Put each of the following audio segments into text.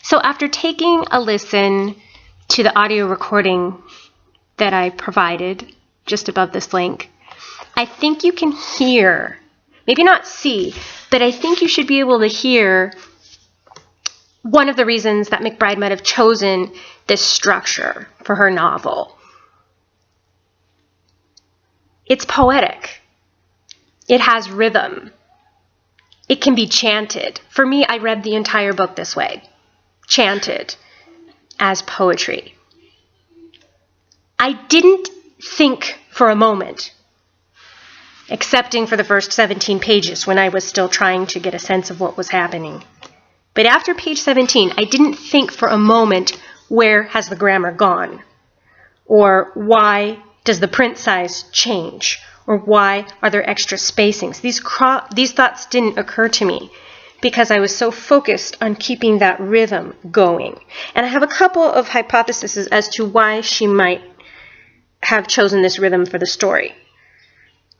So after taking a listen to the audio recording that I provided just above this link, I think you can hear, maybe not see, but I think you should be able to hear one of the reasons that McBride might have chosen this structure for her novel. It's poetic. It has rhythm. It can be chanted. For me, I read the entire book this way, chanted as poetry. I didn't think for a moment, excepting for the first 17 pages when I was still trying to get a sense of what was happening. But after page 17, I didn't think for a moment, where has the grammar gone? Or why does the print size change? Or why are there extra spacings? These thoughts didn't occur to me because I was so focused on keeping that rhythm going. And I have a couple of hypotheses as to why she might have chosen this rhythm for the story.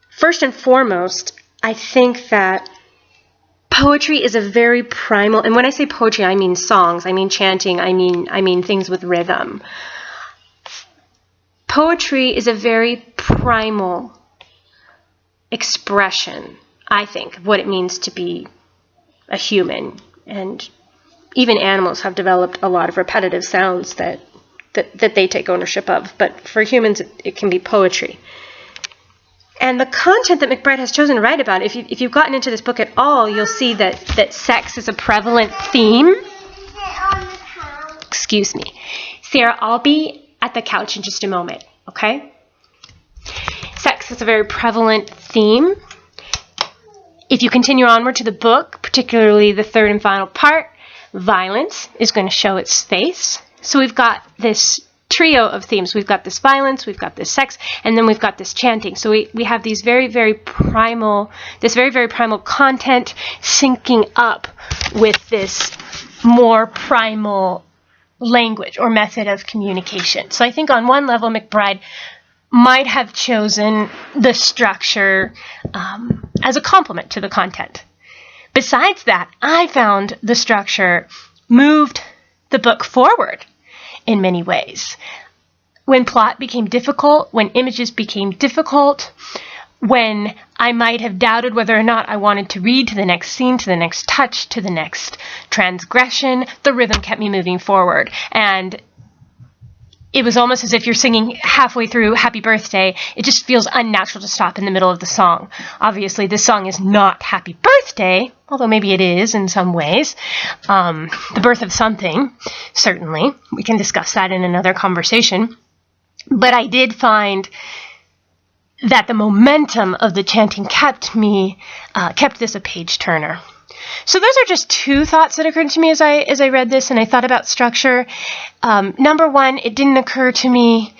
First and foremost, I think that poetry is a very primal, and when I say poetry, I mean songs, I mean chanting, I mean things with rhythm. Poetry is a very primal expression, I think, of what it means to be a human. And even animals have developed a lot of repetitive sounds that they take ownership of. But for humans, it can be poetry. And the content that McBride has chosen to write about, if you've gotten into this book at all, you'll see that sex is a prevalent theme. Excuse me. Sarah, I'll be at the couch in just a moment, okay? Sex is a very prevalent theme. If you continue onward to the book, particularly the third and final part, violence is going to show its face. So we've got this trio of themes. We've got this violence, we've got this sex, and then we've got this chanting. So we have these very, very primal content syncing up with this more primal language or method of communication. So I think on one level, McBride might have chosen the structure as a complement to the content. Besides that, I found the structure moved the book forward in many ways. When plot became difficult, when images became difficult, when I might have doubted whether or not I wanted to read to the next scene, to the next touch, to the next transgression, the rhythm kept me moving forward. And it was almost as if you're singing halfway through Happy Birthday. It just feels unnatural to stop in the middle of the song. Obviously, this song is not Happy Birthday, although maybe it is in some ways. The birth of something, certainly. We can discuss that in another conversation. But I did find that the momentum of the chanting kept this a page turner. So those are just two thoughts that occurred to me as I read this and I thought about structure. Number one, it didn't occur to me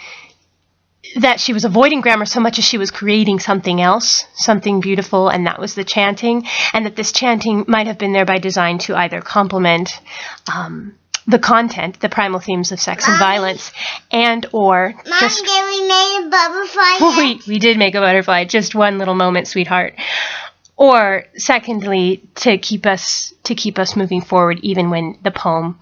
that she was avoiding grammar so much as she was creating something else, something beautiful, and that was the chanting, and that this chanting might have been there by design to either complement the content, the primal themes of sex and violence, and or just... Mom, did we make a butterfly yet? We did make a butterfly, just one little moment, sweetheart. Or secondly, to keep us moving forward even when the poem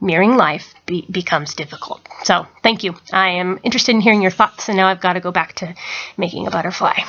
Mirroring Life becomes difficult. So thank you. I am interested in hearing your thoughts, and now I've got to go back to making a butterfly.